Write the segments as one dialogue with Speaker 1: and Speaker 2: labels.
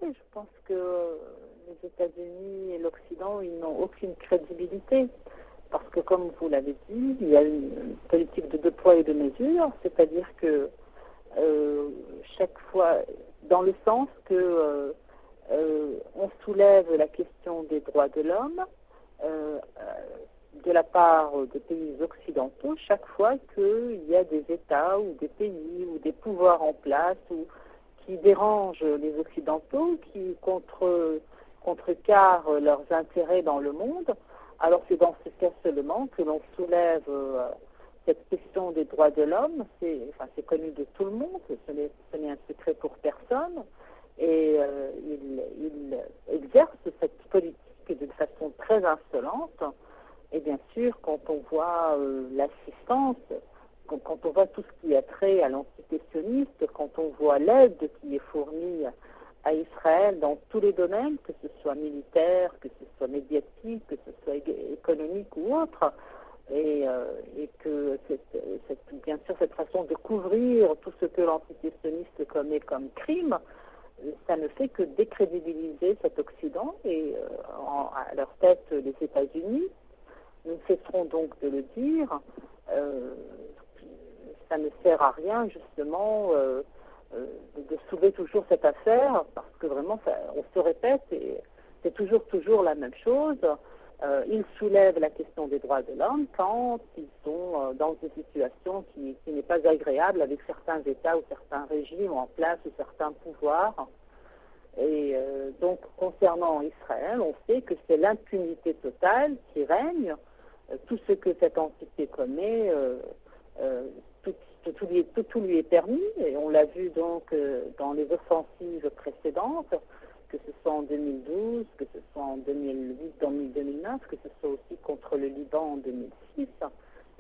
Speaker 1: Oui, je pense que les États-Unis et l'Occident, ils n'ont aucune crédibilité. Parce que, comme vous l'avez dit, il y a une politique de deux poids et deux mesures, c'est-à-dire que chaque fois, dans le sens que on soulève la question des droits de l'homme de la part des pays occidentaux chaque fois qu'il y a des États ou des pays ou des pouvoirs en place ou qui dérangent les Occidentaux, qui contrecarrent leurs intérêts dans le monde. Alors c'est dans ce cas seulement que l'on soulève cette question des droits de l'homme. C'est connu de tout le monde, ce n'est un secret pour personne. Et il exerce cette politique de façon très insolente. Et bien sûr, quand on voit l'assistance, quand on voit tout ce qui a trait à l'entité sioniste, quand on voit l'aide qui est fournie à Israël dans tous les domaines, que ce soit militaire, que ce soit médiatique, que ce soit économique ou autre, et que bien sûr cette façon de couvrir tout ce que l'entité sioniste commet comme crime, ça ne fait que décrédibiliser cet Occident et à leur tête les États-Unis. Nous ne cesserons donc de le dire. Ça ne sert à rien justement de soulever toujours cette affaire parce que vraiment on se répète et c'est toujours la même chose. Ils soulèvent la question des droits de l'homme quand ils sont dans une situation qui n'est pas agréable avec certains États ou certains régimes en place ou certains pouvoirs. Et donc concernant Israël, on sait que c'est l'impunité totale qui règne. Tout ce que cette entité commet, tout lui est permis, et on l'a vu donc dans les offensives précédentes, que ce soit en 2012, que ce soit en 2008, dans 2009, que ce soit aussi contre le Liban en 2006,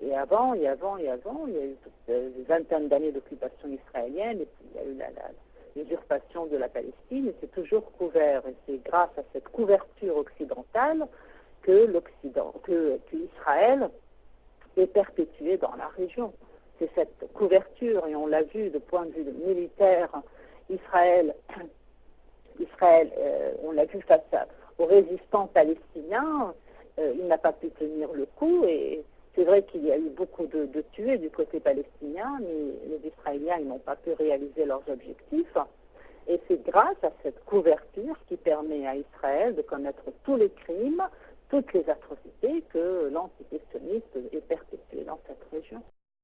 Speaker 1: et avant, il y a eu des vingtaines d'années d'occupation israélienne, et puis il y a eu l'usurpation de la Palestine, et c'est toujours couvert, et c'est grâce à cette couverture occidentale que Israël est perpétué dans la région. C'est cette couverture, et on l'a vu de point de vue militaire, Israël, on l'a vu face aux résistants palestiniens, il n'a pas pu tenir le coup, et c'est vrai qu'il y a eu beaucoup de tués du côté palestinien, mais les Israéliens n'ont pas pu réaliser leurs objectifs. Et c'est grâce à cette couverture qui permet à Israël de commettre tous les crimes, toutes les atrocités que l'entité sioniste est perpétuée dans cette région.